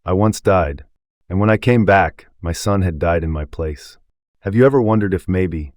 I once died. And when I came back, my son had died in my place. Have you ever wondered if maybe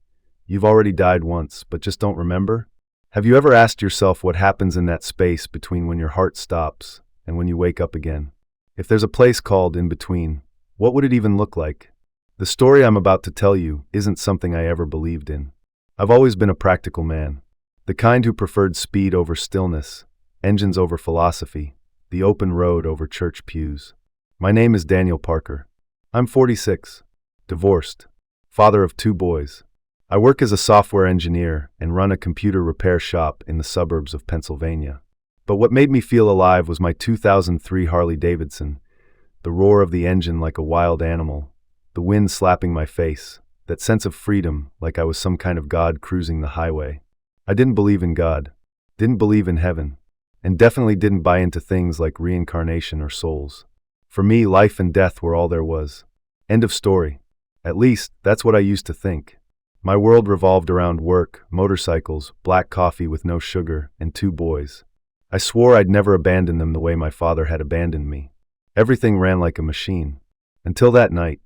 you've already died once, but just don't remember? Have you ever asked yourself what happens in that space between when your heart stops and when you wake up again? If there's a place called in between, what would it even look like? The story I'm about to tell you isn't something I ever believed in. I've always been a practical man, the kind who preferred speed over stillness, engines over philosophy, the open road over church pews. My name is Daniel Parker. I'm 46, divorced, father of 2 boys. I work as a software engineer and run a computer repair shop in the suburbs of Pennsylvania. But what made me feel alive was my 2003 Harley-Davidson, the roar of the engine like a wild animal, the wind slapping my face, that sense of freedom like I was some kind of god cruising the highway. I didn't believe in God, didn't believe in heaven, and definitely didn't buy into things like reincarnation or souls. For me, life and death were all there was. End of story. At least, that's what I used to think. My world revolved around work, motorcycles, black coffee with no sugar, and 2 boys. I swore I'd never abandon them the way my father had abandoned me. Everything ran like a machine. Until that night.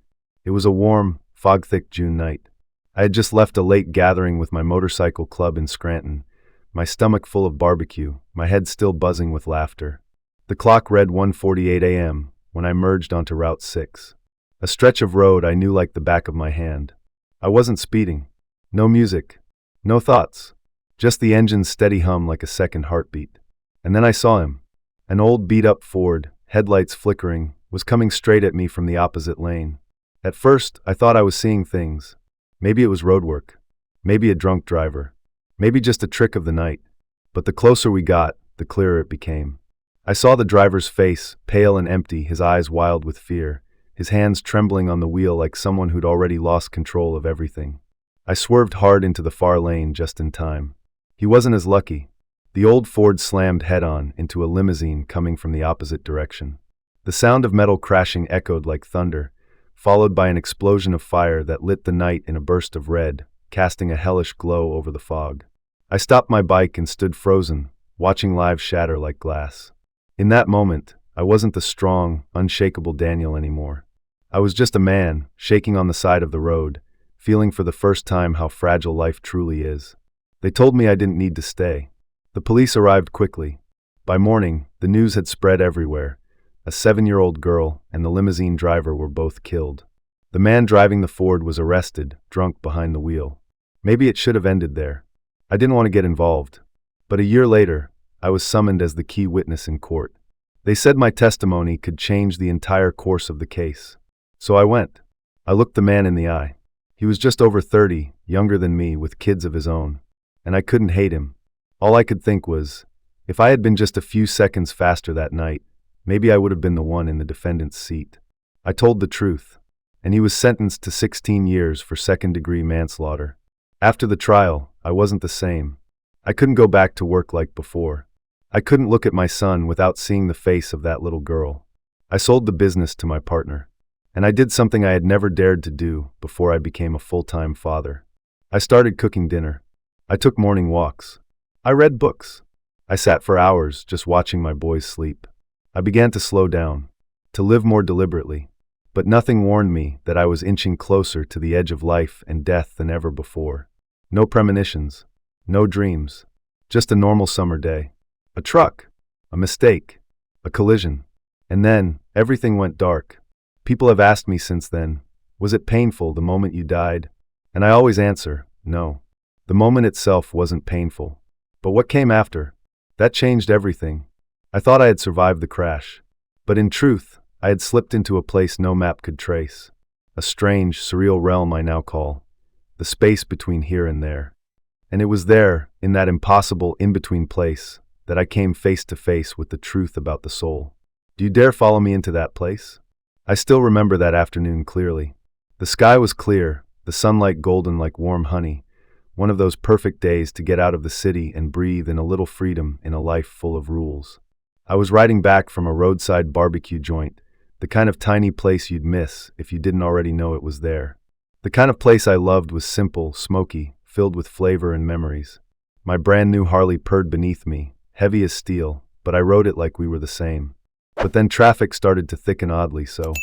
It was a warm, fog-thick June night. I had just left a late gathering with my motorcycle club in Scranton, my stomach full of barbecue, my head still buzzing with laughter. The clock read 1:48 a.m. when I merged onto Route 6. A stretch of road I knew like the back of my hand. I wasn't speeding. No music. No thoughts. Just the engine's steady hum like a second heartbeat. And then I saw him. An old beat-up Ford, headlights flickering, was coming straight at me from the opposite lane. At first, I thought I was seeing things. Maybe it was roadwork. Maybe a drunk driver. Maybe just a trick of the night. But the closer we got, the clearer it became. I saw the driver's face, pale and empty, his eyes wild with fear, his hands trembling on the wheel like someone who'd already lost control of everything. I swerved hard into the far lane just in time. He wasn't as lucky. The old Ford slammed head-on into a limousine coming from the opposite direction. The sound of metal crashing echoed like thunder, followed by an explosion of fire that lit the night in a burst of red, casting a hellish glow over the fog. I stopped my bike and stood frozen, watching lives shatter like glass. In that moment, I wasn't the strong, unshakable Daniel anymore. I was just a man, shaking on the side of the road, feeling for the first time how fragile life truly is. They told me I didn't need to stay. The police arrived quickly. By morning, the news had spread everywhere. A 7-year-old girl and the limousine driver were both killed. The man driving the Ford was arrested, drunk behind the wheel. Maybe it should have ended there. I didn't want to get involved. But a year later, I was summoned as the key witness in court. They said my testimony could change the entire course of the case. So I went. I looked the man in the eye. He was just over 30, younger than me, with kids of his own. And I couldn't hate him. All I could think was, if I had been just a few seconds faster that night, maybe I would have been the one in the defendant's seat. I told the truth, and he was sentenced to 16 years for second-degree manslaughter. After the trial, I wasn't the same. I couldn't go back to work like before. I couldn't look at my son without seeing the face of that little girl. I sold the business to my partner, and I did something I had never dared to do before I became a full-time father. I started cooking dinner. I took morning walks. I read books. I sat for hours just watching my boys sleep. I began to slow down, to live more deliberately, but nothing warned me that I was inching closer to the edge of life and death than ever before. No premonitions, no dreams, just a normal summer day. A truck, a mistake, a collision, and then everything went dark. People have asked me since then, was it painful the moment you died? And I always answer, no. The moment itself wasn't painful. But what came after? That changed everything. I thought I had survived the crash. But in truth, I had slipped into a place no map could trace. A strange, surreal realm I now call the space between here and there. And it was there, in that impossible in-between place, that I came face to face with the truth about the soul. Do you dare follow me into that place? I still remember that afternoon clearly. The sky was clear, the sunlight golden like warm honey, one of those perfect days to get out of the city and breathe in a little freedom in a life full of rules. I was riding back from a roadside barbecue joint, the kind of tiny place you'd miss if you didn't already know it was there. The kind of place I loved was simple, smoky, filled with flavor and memories. My brand new Harley purred beneath me, heavy as steel, but I rode it like we were the same. But then traffic started to thicken oddly so.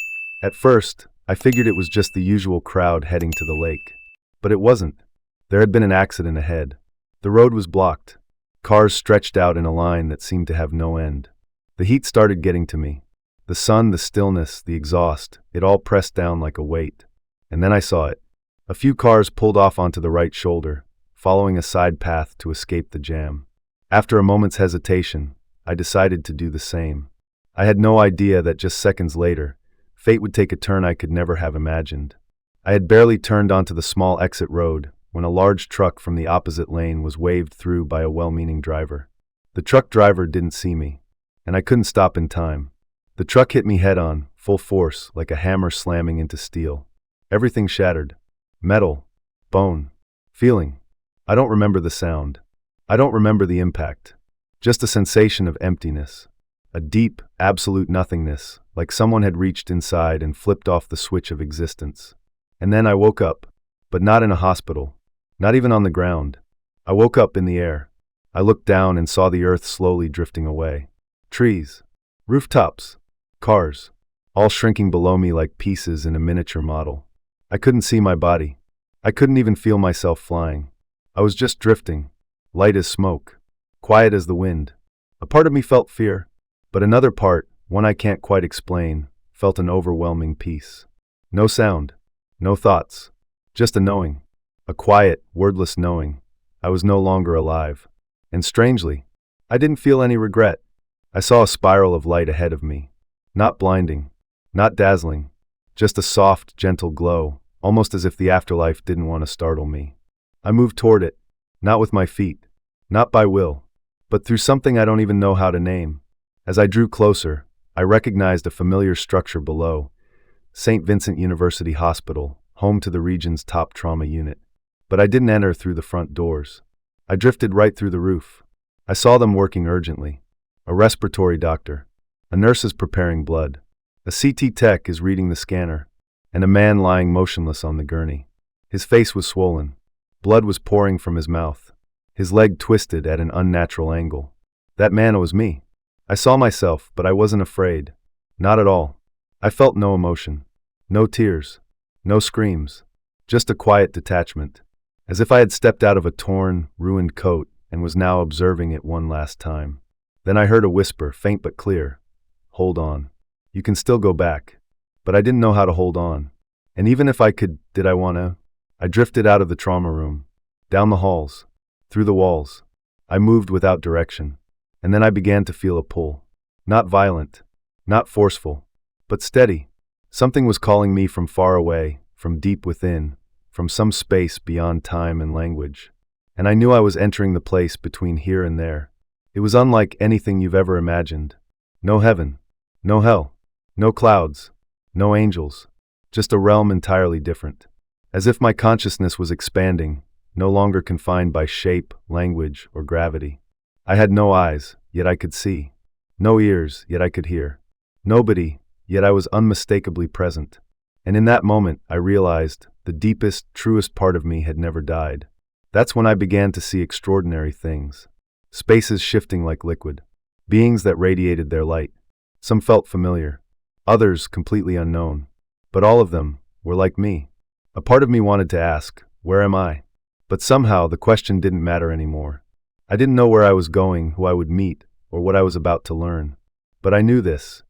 At first, I figured it was just the usual crowd heading to the lake. But it wasn't. There had been an accident ahead. The road was blocked. Cars stretched out in a line that seemed to have no end. The heat started getting to me. The sun, the stillness, the exhaust, it all pressed down like a weight. And then I saw it. A few cars pulled off onto the right shoulder, following a side path to escape the jam. After a moment's hesitation, I decided to do the same. I had no idea that just seconds later, fate would take a turn I could never have imagined. I had barely turned onto the small exit road when a large truck from the opposite lane was waved through by a well-meaning driver. The truck driver didn't see me, and I couldn't stop in time. The truck hit me head-on, full force, like a hammer slamming into steel. Everything shattered. Metal. Bone. Feeling. I don't remember the sound. I don't remember the impact. Just a sensation of emptiness. A deep, absolute nothingness, like someone had reached inside and flipped off the switch of existence. And then I woke up, but not in a hospital, not even on the ground. I woke up in the air. I looked down and saw the earth slowly drifting away. Trees, rooftops, cars, all shrinking below me like pieces in a miniature model. I couldn't see my body. I couldn't even feel myself flying. I was just drifting, light as smoke, quiet as the wind. A part of me felt fear, but another part, one I can't quite explain, felt an overwhelming peace. No sound, no thoughts, just a knowing, a quiet, wordless knowing. I was no longer alive. And strangely, I didn't feel any regret. I saw a spiral of light ahead of me. Not blinding, not dazzling, just a soft, gentle glow, almost as if the afterlife didn't want to startle me. I moved toward it, not with my feet, not by will, but through something I don't even know how to name. As I drew closer, I recognized a familiar structure below, St. Vincent University Hospital, home to the region's top trauma unit. But I didn't enter through the front doors. I drifted right through the roof. I saw them working urgently. A respiratory doctor. A nurse is preparing blood. A CT tech is reading the scanner. And a man lying motionless on the gurney. His face was swollen. Blood was pouring from his mouth. His leg twisted at an unnatural angle. That man was me. I saw myself, but I wasn't afraid. Not at all. I felt no emotion. No tears. No screams. Just a quiet detachment. As if I had stepped out of a torn, ruined coat and was now observing it one last time. Then I heard a whisper, faint but clear. Hold on. You can still go back. But I didn't know how to hold on. And even if I could, did I want to? I drifted out of the trauma room. Down the halls. Through the walls. I moved without direction. And then I began to feel a pull. Not violent. Not forceful. But steady. Something was calling me from far away, from deep within, from some space beyond time and language. And I knew I was entering the place between here and there. It was unlike anything you've ever imagined. No heaven. No hell. No clouds. No angels. Just a realm entirely different. As if my consciousness was expanding, no longer confined by shape, language, or gravity. I had no eyes, yet I could see. No ears, yet I could hear. Nobody, yet I was unmistakably present. And in that moment, I realized the deepest, truest part of me had never died. That's when I began to see extraordinary things. Spaces shifting like liquid. Beings that radiated their light. Some felt familiar. Others completely unknown. But all of them were like me. A part of me wanted to ask, where am I? But somehow the question didn't matter anymore. I didn't know where I was going, who I would meet, or what I was about to learn. But I knew this.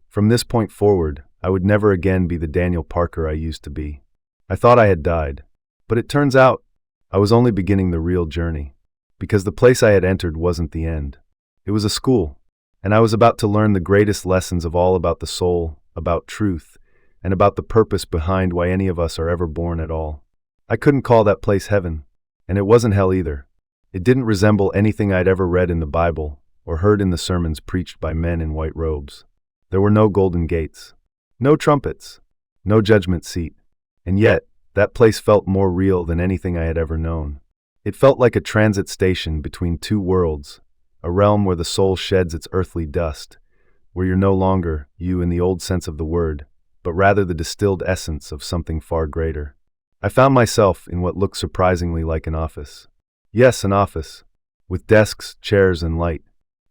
From this point forward, I would never again be the Daniel Parker I used to be. I thought I had died. But it turns out, I was only beginning the real journey. Because the place I had entered wasn't the end. It was a school. And I was about to learn the greatest lessons of all about the soul, about truth, and about the purpose behind why any of us are ever born at all. I couldn't call that place heaven. And it wasn't hell either. It didn't resemble anything I'd ever read in the Bible or heard in the sermons preached by men in white robes. There were no golden gates, no trumpets, no judgment seat. And yet, that place felt more real than anything I had ever known. It felt like a transit station between two worlds, a realm where the soul sheds its earthly dust, where you're no longer you in the old sense of the word, but rather the distilled essence of something far greater. I found myself in what looked surprisingly like an office. Yes, an office, with desks, chairs, and light.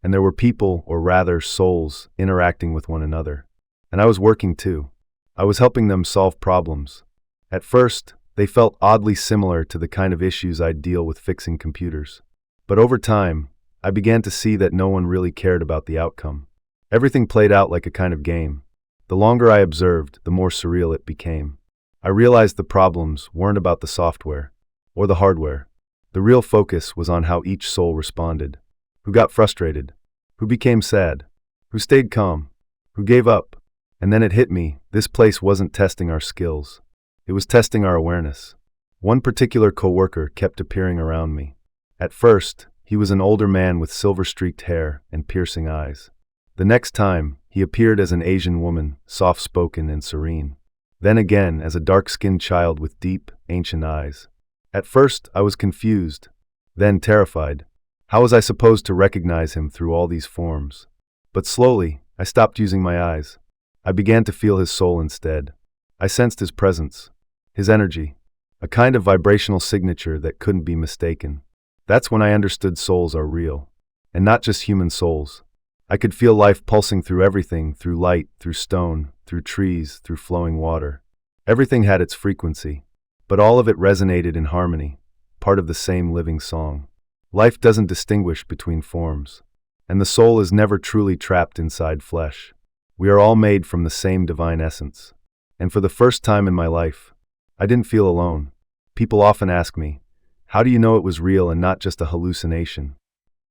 and there were people, or rather souls, interacting with one another. And I was working too. I was helping them solve problems. At first, they felt oddly similar to the kind of issues I'd deal with fixing computers. But over time, I began to see that no one really cared about the outcome. Everything played out like a kind of game. The longer I observed, the more surreal it became. I realized the problems weren't about the software or the hardware. The real focus was on how each soul responded. Who got frustrated? Who became sad? Who stayed calm? Who gave up? And then it hit me, this place wasn't testing our skills. It was testing our awareness. One particular coworker kept appearing around me. At first, he was an older man with silver-streaked hair and piercing eyes. The next time, he appeared as an Asian woman, soft-spoken and serene. Then again as a dark-skinned child with deep, ancient eyes. At first, I was confused, then terrified. How was I supposed to recognize him through all these forms? But slowly, I stopped using my eyes. I began to feel his soul instead. I sensed his presence, his energy, a kind of vibrational signature that couldn't be mistaken. That's when I understood souls are real, and not just human souls. I could feel life pulsing through everything, through light, through stone, through trees, through flowing water. Everything had its frequency, but all of it resonated in harmony, part of the same living song. Life doesn't distinguish between forms, and the soul is never truly trapped inside flesh. We are all made from the same divine essence. And for the first time in my life, I didn't feel alone. People often ask me, how do you know it was real and not just a hallucination?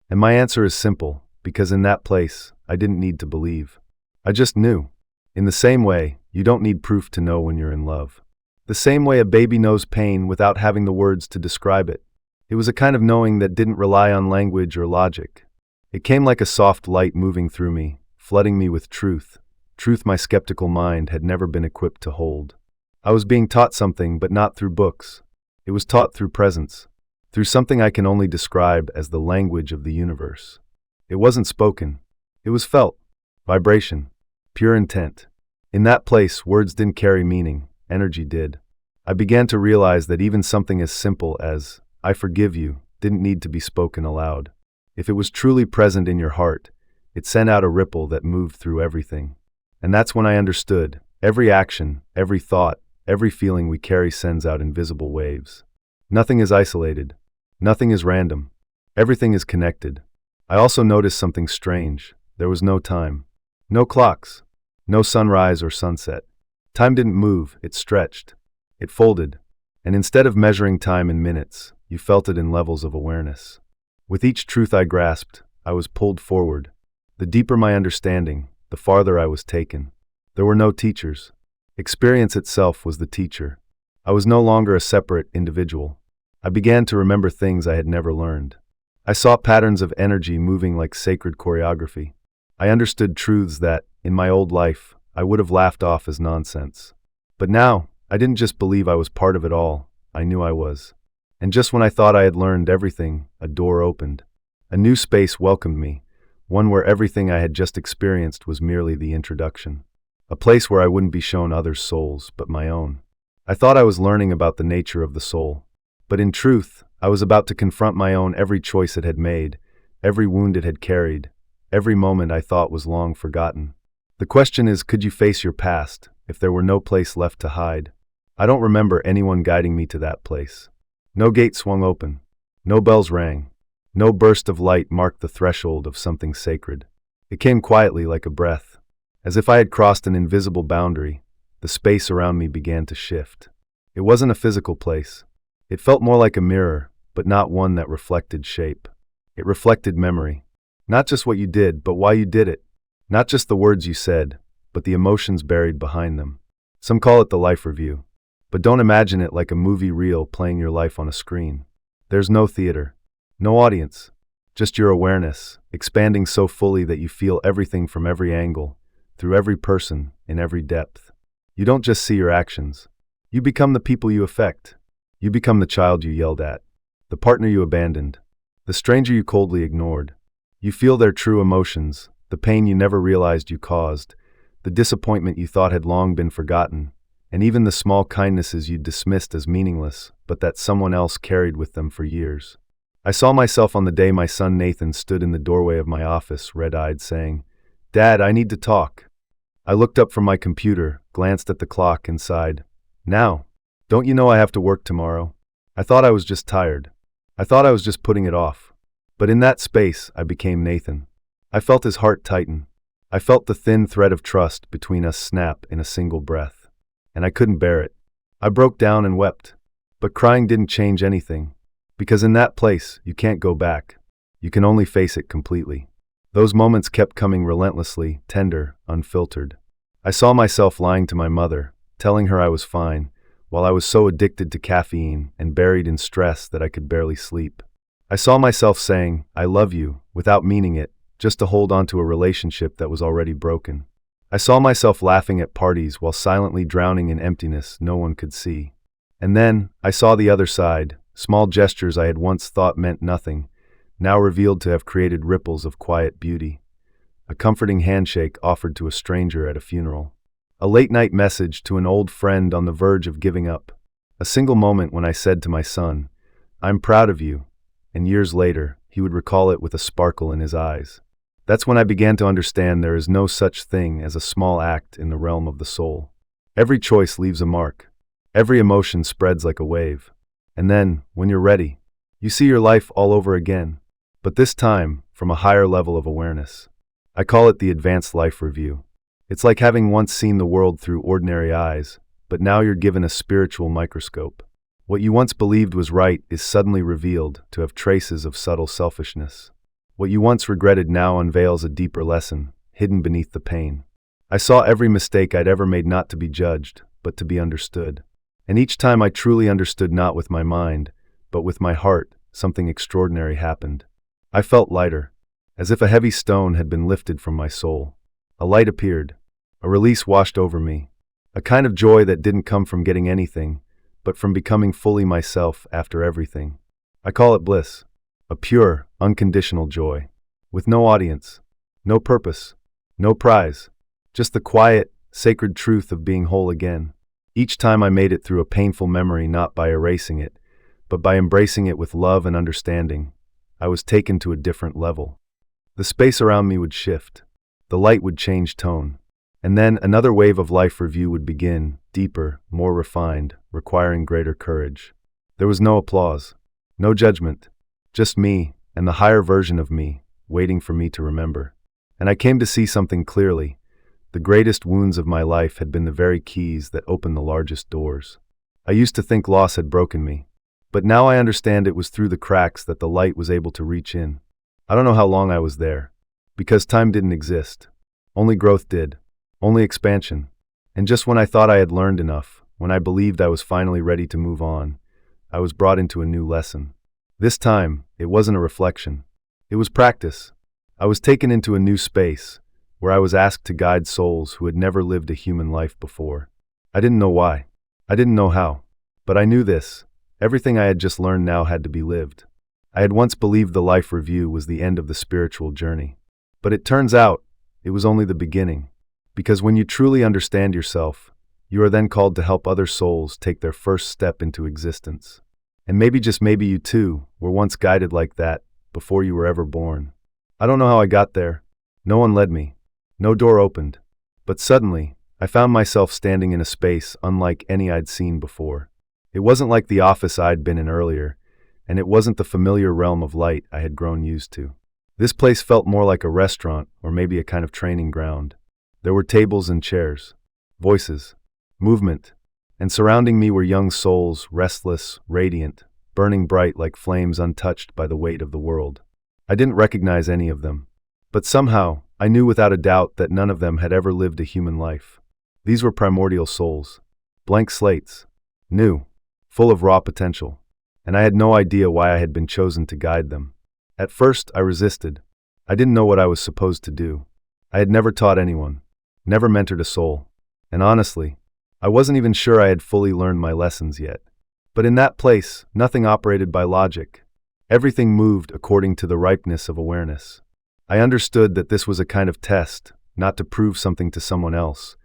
And my answer is simple, because in that place, I didn't need to believe. I just knew. In the same way, you don't need proof to know when you're in love. The same way a baby knows pain without having the words to describe it. It was a kind of knowing that didn't rely on language or logic. It came like a soft light moving through me, flooding me with truth. Truth my skeptical mind had never been equipped to hold. I was being taught something, but not through books. It was taught through presence, through something I can only describe as the language of the universe. It wasn't spoken. It was felt. Vibration. Pure intent. In that place, words didn't carry meaning. Energy did. I began to realize that even something as simple as, I forgive you, didn't need to be spoken aloud. If it was truly present in your heart, it sent out a ripple that moved through everything. And that's when I understood, every action, every thought, every feeling we carry sends out invisible waves. Nothing is isolated. Nothing is random. Everything is connected. I also noticed something strange. There was no time. No clocks. No sunrise or sunset. Time didn't move, it stretched. It folded. And instead of measuring time in minutes, you felt it in levels of awareness. With each truth I grasped, I was pulled forward. The deeper my understanding, the farther I was taken. There were no teachers. Experience itself was the teacher. I was no longer a separate individual. I began to remember things I had never learned. I saw patterns of energy moving like sacred choreography. I understood truths that, in my old life, I would have laughed off as nonsense. But now, I didn't just believe I was part of it all, I knew I was. And just when I thought I had learned everything, a door opened. A new space welcomed me, one where everything I had just experienced was merely the introduction. A place where I wouldn't be shown others' souls, but my own. I thought I was learning about the nature of the soul. But in truth, I was about to confront my own every choice it had made, every wound it had carried, every moment I thought was long forgotten. The question is, could you face your past, if there were no place left to hide? I don't remember anyone guiding me to that place. No gate swung open. No bells rang. No burst of light marked the threshold of something sacred. It came quietly like a breath. As if I had crossed an invisible boundary, the space around me began to shift. It wasn't a physical place. It felt more like a mirror, but not one that reflected shape. It reflected memory. Not just what you did, but why you did it. Not just the words you said, but the emotions buried behind them. Some call it the life review. But don't imagine it like a movie reel playing your life on a screen. There's no theater. No audience. Just your awareness, expanding so fully that you feel everything from every angle, through every person, in every depth. You don't just see your actions. You become the people you affect. You become the child you yelled at, the partner you abandoned, the stranger you coldly ignored. You feel their true emotions, the pain you never realized you caused, the disappointment you thought had long been forgotten, and even the small kindnesses you dismissed as meaningless, but that someone else carried with them for years. I saw myself on the day my son Nathan stood in the doorway of my office, red-eyed, saying, "Dad, I need to talk." I looked up from my computer, glanced at the clock, and sighed. "Now? Don't you know I have to work tomorrow?" I thought I was just tired. I thought I was just putting it off. But in that space, I became Nathan. I felt his heart tighten. I felt the thin thread of trust between us snap in a single breath. And I couldn't bear it. I broke down and wept. But crying didn't change anything. Because in that place, you can't go back. You can only face it completely. Those moments kept coming relentlessly, tender, unfiltered. I saw myself lying to my mother, telling her I was fine, while I was so addicted to caffeine and buried in stress that I could barely sleep. I saw myself saying, "I love you," without meaning it, just to hold on to a relationship that was already broken. I saw myself laughing at parties while silently drowning in emptiness no one could see. And then, I saw the other side, small gestures I had once thought meant nothing, now revealed to have created ripples of quiet beauty. A comforting handshake offered to a stranger at a funeral. A late-night message to an old friend on the verge of giving up. A single moment when I said to my son, "I'm proud of you," and years later, he would recall it with a sparkle in his eyes. That's when I began to understand there is no such thing as a small act in the realm of the soul. Every choice leaves a mark. Every emotion spreads like a wave. And then, when you're ready, you see your life all over again. But this time, from a higher level of awareness. I call it the advanced life review. It's like having once seen the world through ordinary eyes, but now you're given a spiritual microscope. What you once believed was right is suddenly revealed to have traces of subtle selfishness. What you once regretted now unveils a deeper lesson, hidden beneath the pain. I saw every mistake I'd ever made not to be judged, but to be understood. And each time I truly understood not with my mind, but with my heart, something extraordinary happened. I felt lighter, as if a heavy stone had been lifted from my soul. A light appeared. A release washed over me. A kind of joy that didn't come from getting anything, but from becoming fully myself after everything. I call it bliss. A pure, unconditional joy. With no audience, no purpose, no prize. Just the quiet, sacred truth of being whole again. Each time I made it through a painful memory not by erasing it, but by embracing it with love and understanding, I was taken to a different level. The space around me would shift. The light would change tone. And then another wave of life review would begin, deeper, more refined, requiring greater courage. There was no applause, no judgment, just me and the higher version of me, waiting for me to remember. And I came to see something clearly. The greatest wounds of my life had been the very keys that opened the largest doors. I used to think loss had broken me, but now I understand it was through the cracks that the light was able to reach in. I don't know how long I was there, because time didn't exist. Only growth did, only expansion. And just when I thought I had learned enough, when I believed I was finally ready to move on, I was brought into a new lesson. This time, it wasn't a reflection. It was practice. I was taken into a new space, where I was asked to guide souls who had never lived a human life before. I didn't know why. I didn't know how. But I knew this. Everything I had just learned now had to be lived. I had once believed the life review was the end of the spiritual journey. But it turns out, it was only the beginning. Because when you truly understand yourself, you are then called to help other souls take their first step into existence. And maybe, just maybe, you too were once guided like that before you were ever born. I don't know how I got there. No one led me. No door opened. But suddenly, I found myself standing in a space unlike any I'd seen before. It wasn't like the office I'd been in earlier, and it wasn't the familiar realm of light I had grown used to. This place felt more like a restaurant or maybe a kind of training ground. There were tables and chairs, voices, movement, and surrounding me were young souls, restless, radiant, burning bright like flames untouched by the weight of the world. I didn't recognize any of them, but somehow I knew without a doubt that none of them had ever lived a human life. These were primordial souls, blank slates, new, full of raw potential, and I had no idea why I had been chosen to guide them. At first, I resisted. I didn't know what I was supposed to do. I had never taught anyone, never mentored a soul, and honestly, I wasn't even sure I had fully learned my lessons yet. But in that place, nothing operated by logic. Everything moved according to the ripeness of awareness. I understood that this was a kind of test, not to prove something to someone else,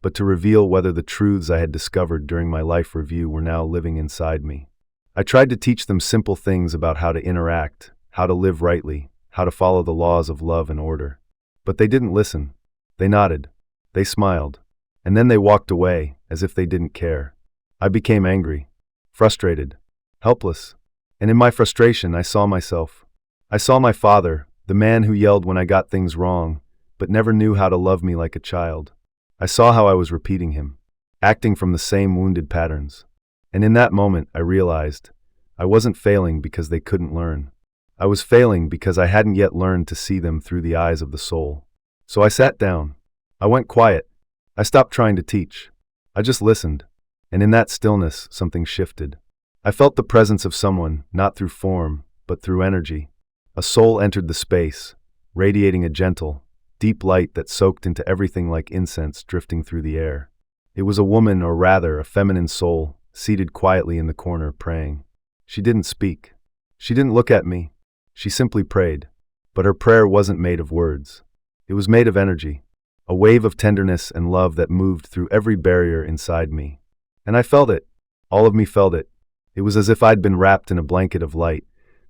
but to reveal whether the truths I had discovered during my life review were now living inside me. I tried to teach them simple things about how to interact, how to live rightly, how to follow the laws of love and order. But they didn't listen. They nodded. They smiled. And then they walked away, as if they didn't care. I became angry, frustrated, helpless. And in my frustration, I saw myself. I saw my father, the man who yelled when I got things wrong, but never knew how to love me like a child. I saw how I was repeating him, acting from the same wounded patterns. And in that moment, I realized I wasn't failing because they couldn't learn. I was failing because I hadn't yet learned to see them through the eyes of the soul. So I sat down. I went quiet. I stopped trying to teach. I just listened. And in that stillness, something shifted. I felt the presence of someone, not through form, but through energy. A soul entered the space, radiating a gentle, deep light that soaked into everything like incense drifting through the air. It was a woman, or rather, a feminine soul, seated quietly in the corner, praying. She didn't speak. She didn't look at me. She simply prayed. But her prayer wasn't made of words. It was made of energy, a wave of tenderness and love that moved through every barrier inside me. And I felt it. All of me felt it. It was as if I'd been wrapped in a blanket of light,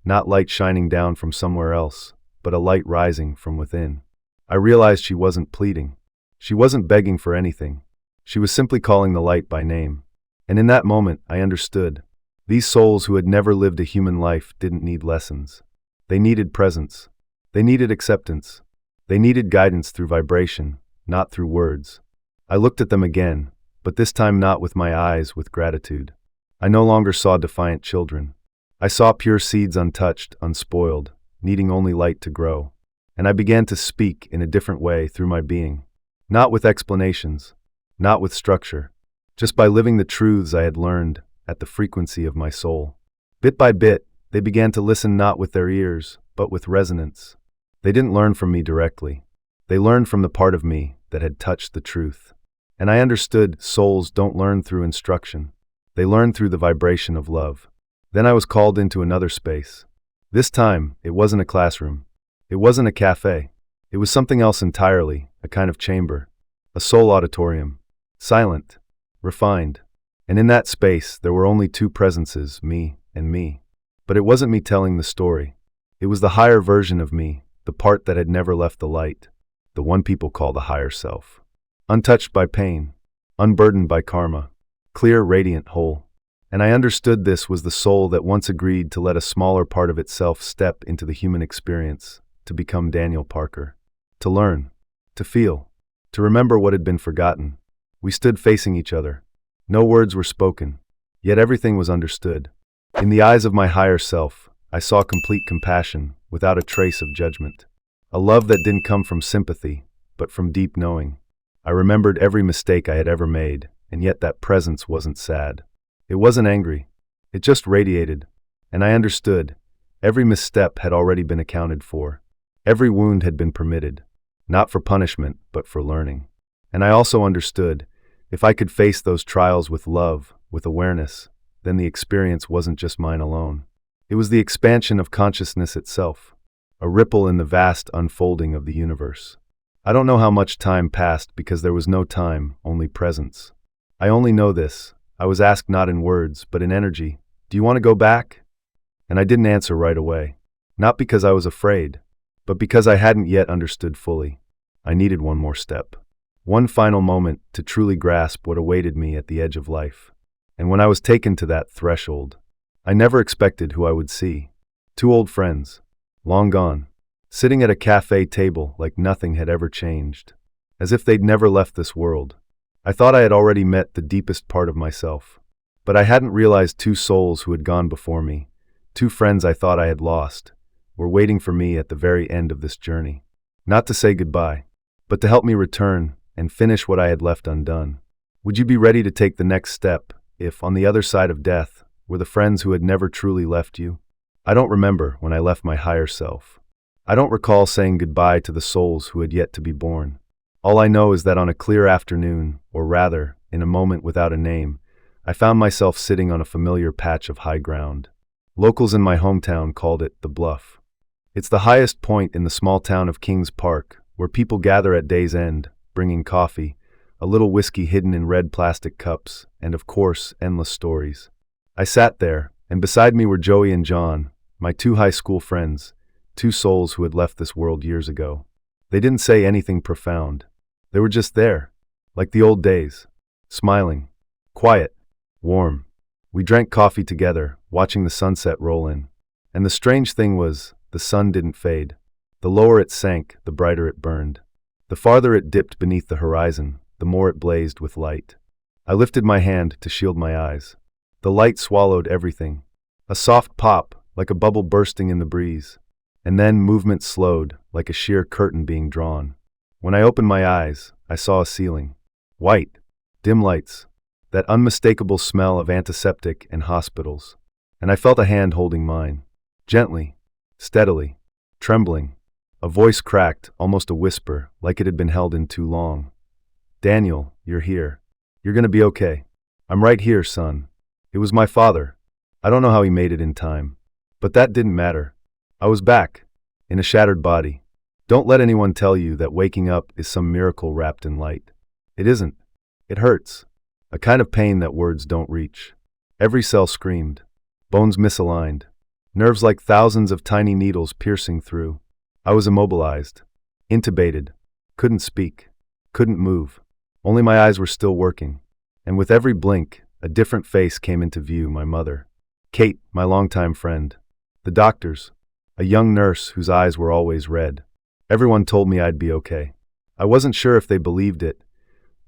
not light shining down from somewhere else, but a light rising from within. I realized she wasn't pleading. She wasn't begging for anything. She was simply calling the light by name. And in that moment, I understood. These souls who had never lived a human life didn't need lessons. They needed presence. They needed acceptance. They needed guidance through vibration, not through words. I looked at them again, but this time not with my eyes, with gratitude. I no longer saw defiant children. I saw pure seeds untouched, unspoiled, needing only light to grow. And I began to speak in a different way through my being. Not with explanations, not with structure, just by living the truths I had learned at the frequency of my soul. Bit by bit, they began to listen not with their ears, but with resonance. They didn't learn from me directly. They learned from the part of me that had touched the truth. And I understood souls don't learn through instruction. They learn through the vibration of love. Then I was called into another space. This time, it wasn't a classroom. It wasn't a cafe. It was something else entirely, a kind of chamber. A soul auditorium. Silent. Refined. And in that space, there were only two presences, me and me. But it wasn't me telling the story. It was the higher version of me, the part that had never left the light, the one people call the higher self. Untouched by pain, unburdened by karma, clear, radiant, whole. And I understood this was the soul that once agreed to let a smaller part of itself step into the human experience, to become Daniel Parker. To learn, to feel, to remember what had been forgotten. We stood facing each other. No words were spoken, yet everything was understood. In the eyes of my higher self, I saw complete compassion, without a trace of judgment. A love that didn't come from sympathy, but from deep knowing. I remembered every mistake I had ever made, and yet that presence wasn't sad. It wasn't angry. It just radiated. And I understood. Every misstep had already been accounted for. Every wound had been permitted. Not for punishment, but for learning. And I also understood. If I could face those trials with love, with awareness, then the experience wasn't just mine alone. It was the expansion of consciousness itself, a ripple in the vast unfolding of the universe. I don't know how much time passed because there was no time, only presence. I only know this. I was asked not in words, but in energy, "Do you want to go back?" And I didn't answer right away. Not because I was afraid, but because I hadn't yet understood fully. I needed one more step. One final moment to truly grasp what awaited me at the edge of life. And when I was taken to that threshold, I never expected who I would see. Two old friends, long gone, sitting at a cafe table like nothing had ever changed, as if they'd never left this world. I thought I had already met the deepest part of myself, but I hadn't realized two souls who had gone before me, two friends I thought I had lost, were waiting for me at the very end of this journey. Not to say goodbye, but to help me return and finish what I had left undone. Would you be ready to take the next step if, on the other side of death, were the friends who had never truly left you? I don't remember when I left my higher self. I don't recall saying goodbye to the souls who had yet to be born. All I know is that on a clear afternoon, or rather, in a moment without a name, I found myself sitting on a familiar patch of high ground. Locals in my hometown called it the Bluff. It's the highest point in the small town of Kings Park, where people gather at day's end, bringing coffee, a little whiskey hidden in red plastic cups, and of course, endless stories. I sat there, And beside me were Joey and John, my two high school friends, two souls who had left this world years ago. They didn't say anything profound. They were just there, like the old days, smiling, quiet, warm. We drank coffee together, watching the sunset roll in. And the strange thing was, the sun didn't fade. The lower it sank, the brighter it burned. The farther it dipped beneath the horizon, the more it blazed with light. I lifted my hand to shield my eyes. The light swallowed everything. A soft pop, like a bubble bursting in the breeze. And then movement slowed, like a sheer curtain being drawn. When I opened my eyes, I saw a ceiling. White, dim lights, that unmistakable smell of antiseptic and hospitals. And I felt a hand holding mine. Gently, steadily, trembling. A voice cracked, almost a whisper, like it had been held in too long. "Daniel, you're here. You're gonna be okay. I'm right here, son." It was my father. I don't know how he made it in time. But that didn't matter. I was back, in a shattered body. Don't let anyone tell you that waking up is some miracle wrapped in light. It isn't. It hurts. A kind of pain that words don't reach. Every cell screamed. Bones misaligned. Nerves like thousands of tiny needles piercing through. I was immobilized. Intubated. Couldn't speak. Couldn't move. Only my eyes were still working. And with every blink, a different face came into view, my mother. Kate, my longtime friend. The doctors. A young nurse whose eyes were always red. Everyone told me I'd be okay. I wasn't sure if they believed it,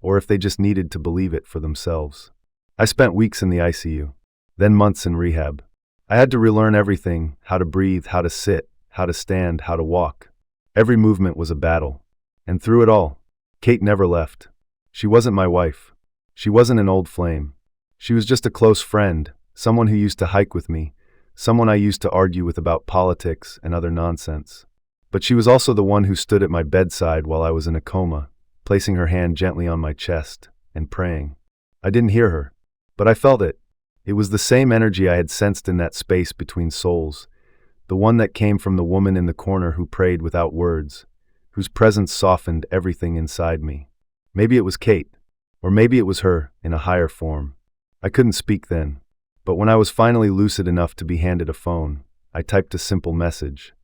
or if they just needed to believe it for themselves. I spent weeks in the ICU, then months in rehab. I had to relearn everything, how to breathe, how to sit, how to stand, how to walk. Every movement was a battle. And through it all, Kate never left. She wasn't my wife. She wasn't an old flame. She was just a close friend, someone who used to hike with me, someone I used to argue with about politics and other nonsense. But she was also the one who stood at my bedside while I was in a coma, placing her hand gently on my chest and praying. I didn't hear her, but I felt it. It was the same energy I had sensed in that space between souls, the one that came from the woman in the corner who prayed without words, whose presence softened everything inside me. Maybe it was Kate, or maybe it was her in a higher form. I couldn't speak then, but when I was finally lucid enough to be handed a phone, I typed a simple message.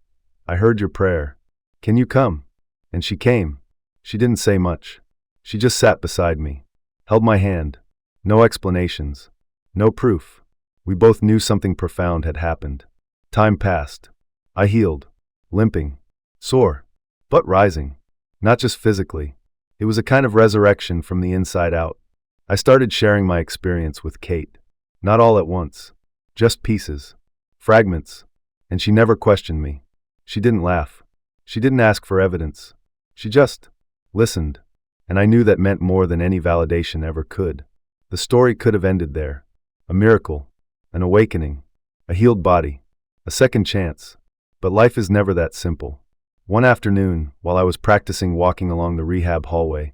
"I heard your prayer. Can you come?" And she came. She didn't say much. She just sat beside me, held my hand. No explanations. No proof. We both knew something profound had happened. Time passed. I healed. Limping. Sore. But rising. Not just physically. It was a kind of resurrection from the inside out. I started sharing my experience with Kate. Not all at once. Just pieces. Fragments. And she never questioned me. She didn't laugh. She didn't ask for evidence. She just listened. And I knew that meant more than any validation ever could. The story could have ended there. A miracle. An awakening. A healed body. A second chance. But life is never that simple. One afternoon, while I was practicing walking along the rehab hallway,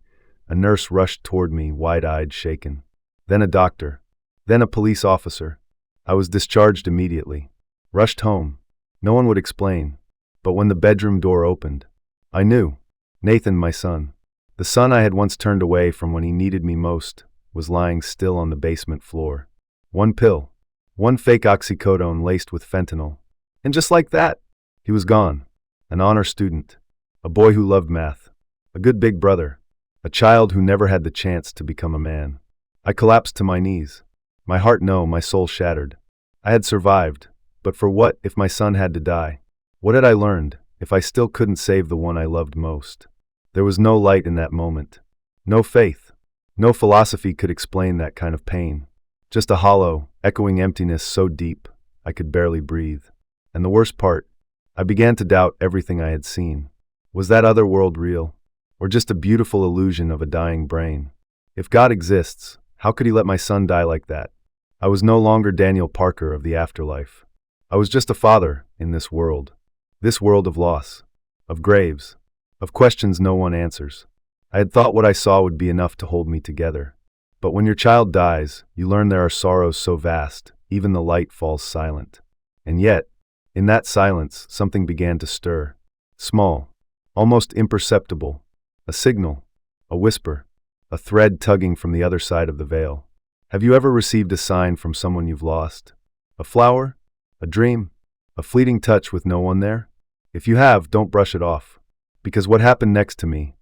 a nurse rushed toward me, wide-eyed, shaken. Then a doctor. Then a police officer. I was discharged immediately. Rushed home. No one would explain. But when the bedroom door opened, I knew. Nathan, my son, the son I had once turned away from when he needed me most, was lying still on the basement floor. One pill. One fake oxycodone laced with fentanyl. And just like that, he was gone. An honor student. A boy who loved math. A good big brother. A child who never had the chance to become a man. I collapsed to my knees. My heart no, my soul shattered. I had survived, but for what if my son had to die? What had I learned if I still couldn't save the one I loved most? There was no light in that moment. No faith. No philosophy could explain that kind of pain. Just a hollow, echoing emptiness so deep, I could barely breathe. And the worst part, I began to doubt everything I had seen. Was that other world real? Or just a beautiful illusion of a dying brain? If God exists, how could he let my son die like that? I was no longer Daniel Parker of the afterlife. I was just a father in this world. This world of loss, of graves, of questions no one answers. I had thought what I saw would be enough to hold me together. But when your child dies, you learn there are sorrows so vast, even the light falls silent. And yet, in that silence, something began to stir. Small, almost imperceptible. A signal, a whisper, a thread tugging from the other side of the veil. Have you ever received a sign from someone you've lost? A flower? A dream? A fleeting touch with no one there? If you have, don't brush it off. Because what happened next to me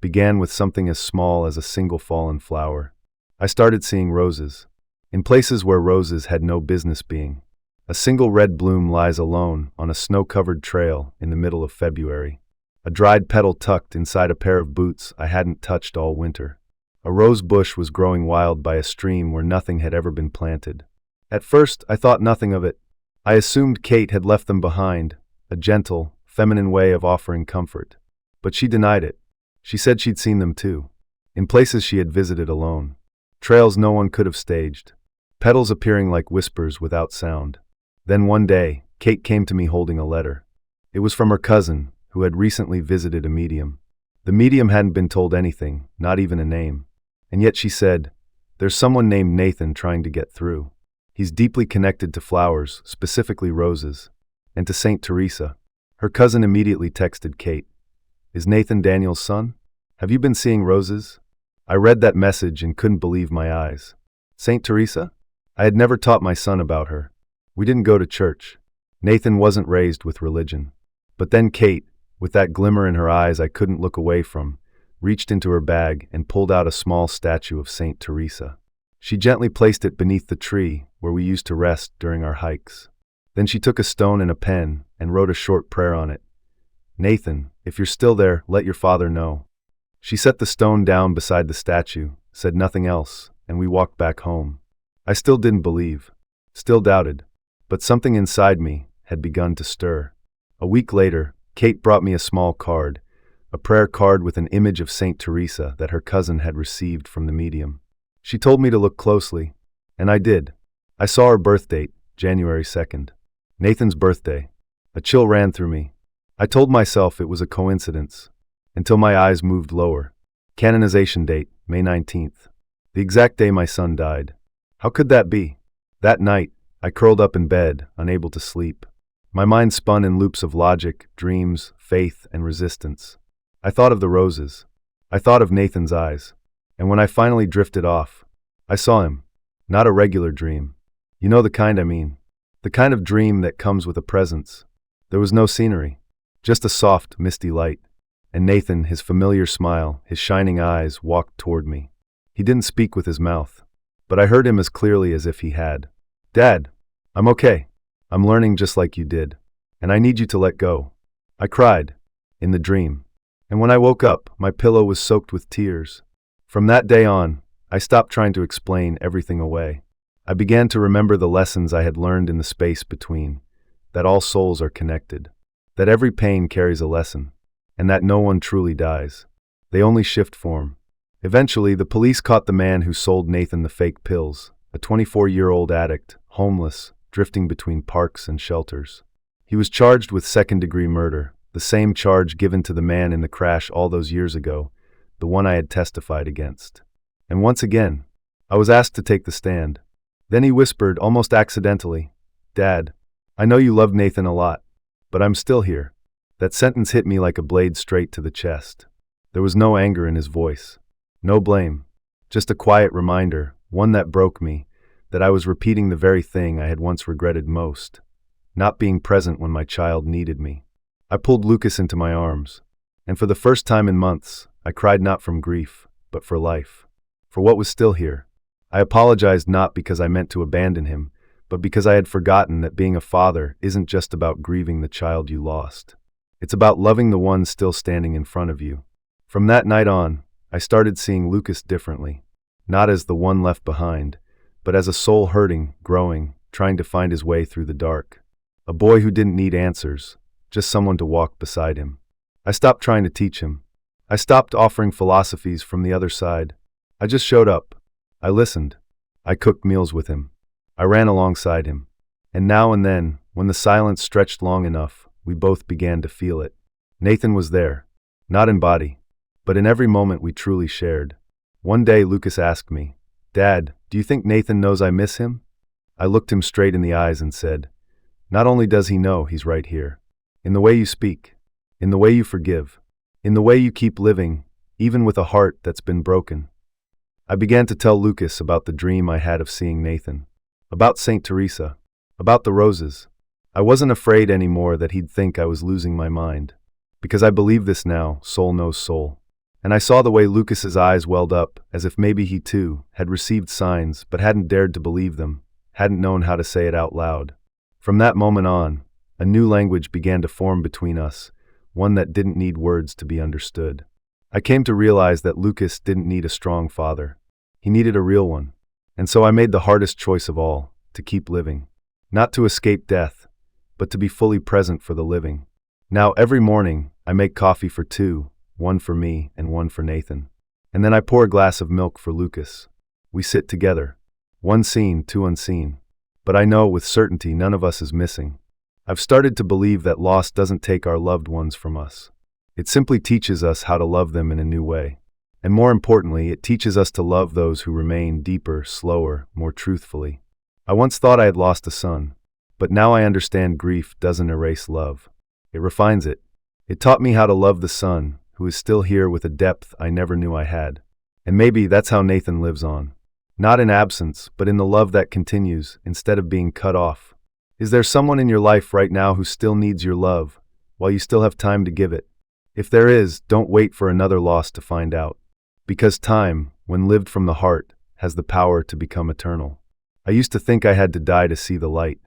began with something as small as a single fallen flower. I started seeing roses. In places where roses had no business being. A single red bloom lies alone on a snow-covered trail in the middle of February. A dried petal tucked inside a pair of boots I hadn't touched all winter. A rose bush was growing wild by a stream where nothing had ever been planted. At first, I thought nothing of it. I assumed Kate had left them behind, a gentle, feminine way of offering comfort. But she denied it. She said she'd seen them too. In places she had visited alone. Trails no one could have staged. Petals appearing like whispers without sound. Then one day, Kate came to me holding a letter. It was from her cousin, who had recently visited a medium. The medium hadn't been told anything, not even a name. And yet she said, "There's someone named Nathan trying to get through. He's deeply connected to flowers, specifically roses, and to Saint Teresa." Her cousin immediately texted Kate, "Is Nathan Daniel's son? Have you been seeing roses?" I read that message and couldn't believe my eyes. Saint Teresa? I had never taught my son about her. We didn't go to church. Nathan wasn't raised with religion. But then Kate, with that glimmer in her eyes I couldn't look away from, reached into her bag and pulled out a small statue of Saint Teresa. She gently placed it beneath the tree where we used to rest during our hikes. Then she took a stone and a pen and wrote a short prayer on it. "Nathan, if you're still there, let your father know." She set the stone down beside the statue, said nothing else, and we walked back home. I still didn't believe, still doubted, but something inside me had begun to stir. A week later, Kate brought me a small card, a prayer card with an image of Saint Teresa that her cousin had received from the medium. She told me to look closely, and I did. I saw her birth date, January 2nd. Nathan's birthday. A chill ran through me. I told myself it was a coincidence, until my eyes moved lower. Canonization date, May 19th. The exact day my son died. How could that be? That night, I curled up in bed, unable to sleep. My mind spun in loops of logic, dreams, faith, and resistance. I thought of the roses. I thought of Nathan's eyes. And when I finally drifted off, I saw him. Not a regular dream. You know the kind I mean. The kind of dream that comes with a presence. There was no scenery. Just a soft, misty light. And Nathan, his familiar smile, his shining eyes, walked toward me. He didn't speak with his mouth, but I heard him as clearly as if he had. "Dad, I'm okay. I'm learning just like you did. And I need you to let go." I cried, in the dream. And when I woke up, my pillow was soaked with tears. From that day on, I stopped trying to explain everything away. I began to remember the lessons I had learned in the space between, that all souls are connected, that every pain carries a lesson, and that no one truly dies. They only shift form. Eventually, the police caught the man who sold Nathan the fake pills, a 24-year-old addict, homeless, drifting between parks and shelters. He was charged with second-degree murder, the same charge given to the man in the crash all those years ago, the one I had testified against. And once again, I was asked to take the stand. Then he whispered, almost accidentally, "Dad, I know you love Nathan a lot, but I'm still here." That sentence hit me like a blade straight to the chest. There was no anger in his voice. No blame. Just a quiet reminder, one that broke me, that I was repeating the very thing I had once regretted most. Not being present when my child needed me. I pulled Lucas into my arms. And for the first time in months, I cried not from grief, but for life. For what was still here. I apologized not because I meant to abandon him, but because I had forgotten that being a father isn't just about grieving the child you lost. It's about loving the one still standing in front of you. From that night on, I started seeing Lucas differently. Not as the one left behind, but as a soul hurting, growing, trying to find his way through the dark. A boy who didn't need answers, just someone to walk beside him. I stopped trying to teach him. I stopped offering philosophies from the other side. I just showed up. I listened. I cooked meals with him. I ran alongside him. And now and then, when the silence stretched long enough, we both began to feel it. Nathan was there. Not in body, but in every moment we truly shared. One day Lucas asked me, "Dad, do you think Nathan knows I miss him?" I looked him straight in the eyes and said, "Not only does he know, he's right here. In the way you speak. In the way you forgive. In the way you keep living, even with a heart that's been broken." I began to tell Lucas about the dream I had of seeing Nathan. About Saint Teresa. About the roses. I wasn't afraid anymore that he'd think I was losing my mind. Because I believe this now, soul knows soul. And I saw the way Lucas's eyes welled up, as if maybe he too had received signs but hadn't dared to believe them, hadn't known how to say it out loud. From that moment on, a new language began to form between us, one that didn't need words to be understood. I came to realize that Lucas didn't need a strong father. He needed a real one. And so I made the hardest choice of all, to keep living. Not to escape death, but to be fully present for the living. Now every morning, I make coffee for two, one for me and one for Nathan. And then I pour a glass of milk for Lucas. We sit together. One seen, two unseen. But I know with certainty none of us is missing. I've started to believe that loss doesn't take our loved ones from us. It simply teaches us how to love them in a new way. And more importantly, it teaches us to love those who remain deeper, slower, more truthfully. I once thought I had lost a son, but now I understand grief doesn't erase love. It refines it. It taught me how to love the son, who is still here with a depth I never knew I had. And maybe that's how Nathan lives on. Not in absence, but in the love that continues, instead of being cut off. Is there someone in your life right now who still needs your love, while you still have time to give it? If there is, don't wait for another loss to find out. Because time, when lived from the heart, has the power to become eternal. I used to think I had to die to see the light,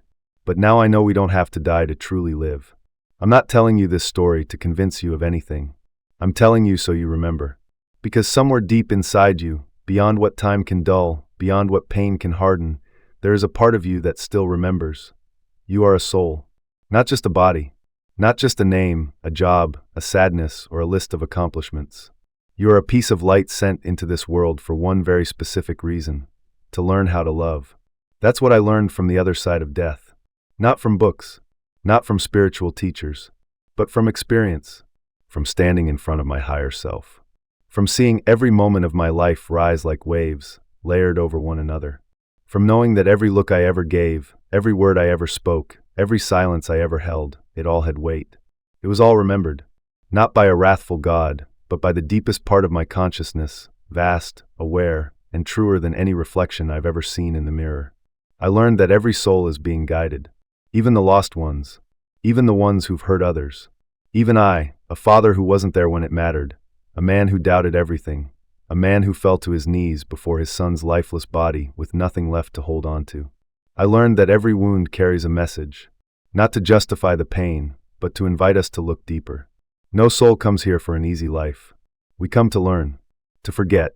but now I know we don't have to die to truly live. I'm not telling you this story to convince you of anything. I'm telling you so you remember. Because somewhere deep inside you, beyond what time can dull, beyond what pain can harden, there is a part of you that still remembers. You are a soul, not just a body, not just a name, a job, a sadness, or a list of accomplishments. You are a piece of light sent into this world for one very specific reason, to learn how to love. That's what I learned from the other side of death. Not from books, not from spiritual teachers, but from experience, from standing in front of my higher self, from seeing every moment of my life rise like waves, layered over one another, from knowing that every look I ever gave, every word I ever spoke, every silence I ever held, it all had weight. It was all remembered, not by a wrathful God, but by the deepest part of my consciousness, vast, aware, and truer than any reflection I've ever seen in the mirror. I learned that every soul is being guided, even the lost ones, even the ones who've hurt others. Even I, a father who wasn't there when it mattered, a man who doubted everything, a man who fell to his knees before his son's lifeless body with nothing left to hold on to. I learned that every wound carries a message, not to justify the pain, but to invite us to look deeper. No soul comes here for an easy life. We come to learn, to forget,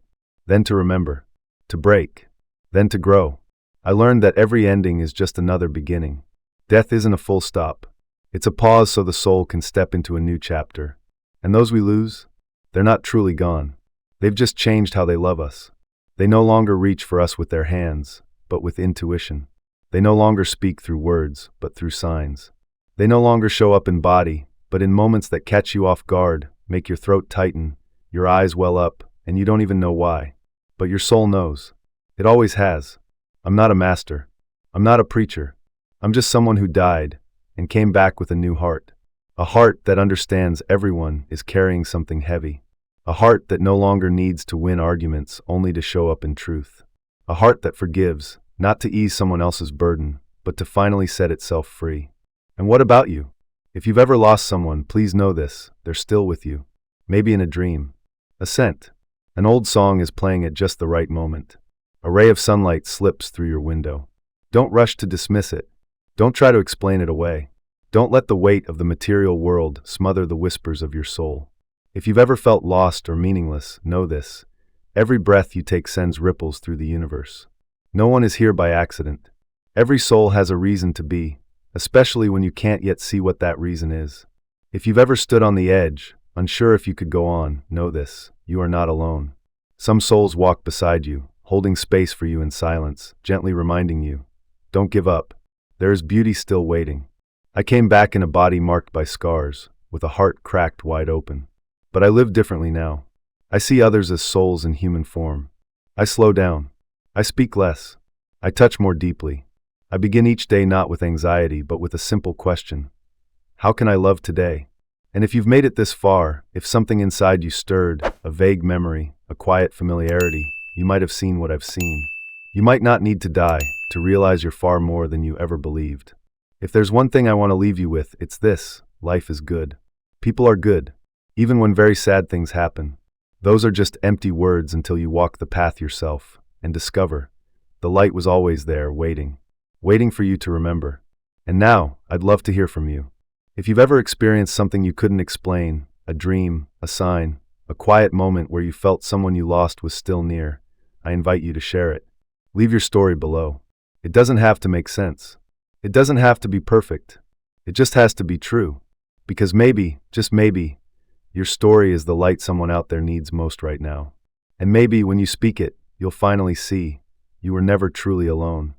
then to remember, to break, then to grow. I learned that every ending is just another beginning. Death isn't a full stop. It's a pause so the soul can step into a new chapter. And those we lose, they're not truly gone. They've just changed how they love us. They no longer reach for us with their hands, but with intuition. They no longer speak through words, but through signs. They no longer show up in body, but in moments that catch you off guard, make your throat tighten, your eyes well up, and you don't even know why. But your soul knows. It always has. I'm not a master. I'm not a preacher. I'm just someone who died and came back with a new heart. A heart that understands everyone is carrying something heavy. A heart that no longer needs to win arguments only to show up in truth. A heart that forgives, not to ease someone else's burden, but to finally set itself free. And what about you? If you've ever lost someone, please know this, they're still with you. Maybe in a dream. A scent. An old song is playing at just the right moment. A ray of sunlight slips through your window. Don't rush to dismiss it. Don't try to explain it away. Don't let the weight of the material world smother the whispers of your soul. If you've ever felt lost or meaningless, know this. Every breath you take sends ripples through the universe. No one is here by accident. Every soul has a reason to be, especially when you can't yet see what that reason is. If you've ever stood on the edge, unsure if you could go on, know this, you are not alone. Some souls walk beside you, holding space for you in silence, gently reminding you, don't give up. There is beauty still waiting. I came back in a body marked by scars, with a heart cracked wide open. But I live differently now. I see others as souls in human form. I slow down. I speak less. I touch more deeply. I begin each day not with anxiety, but with a simple question. How can I love today? And if you've made it this far, if something inside you stirred, a vague memory, a quiet familiarity, you might have seen what I've seen. You might not need to die, to realize you're far more than you ever believed. If there's one thing I want to leave you with, it's this: life is good. People are good, even when very sad things happen. Those are just empty words until you walk the path yourself and discover the light was always there, waiting for you to remember. And now, I'd love to hear from you. If you've ever experienced something you couldn't explain, a dream, a sign, a quiet moment where you felt someone you lost was still near, I invite you to share it. Leave your story below. It doesn't have to make sense. It doesn't have to be perfect. It just has to be true. Because maybe, just maybe, your story is the light someone out there needs most right now. And maybe when you speak it, you'll finally see you were never truly alone.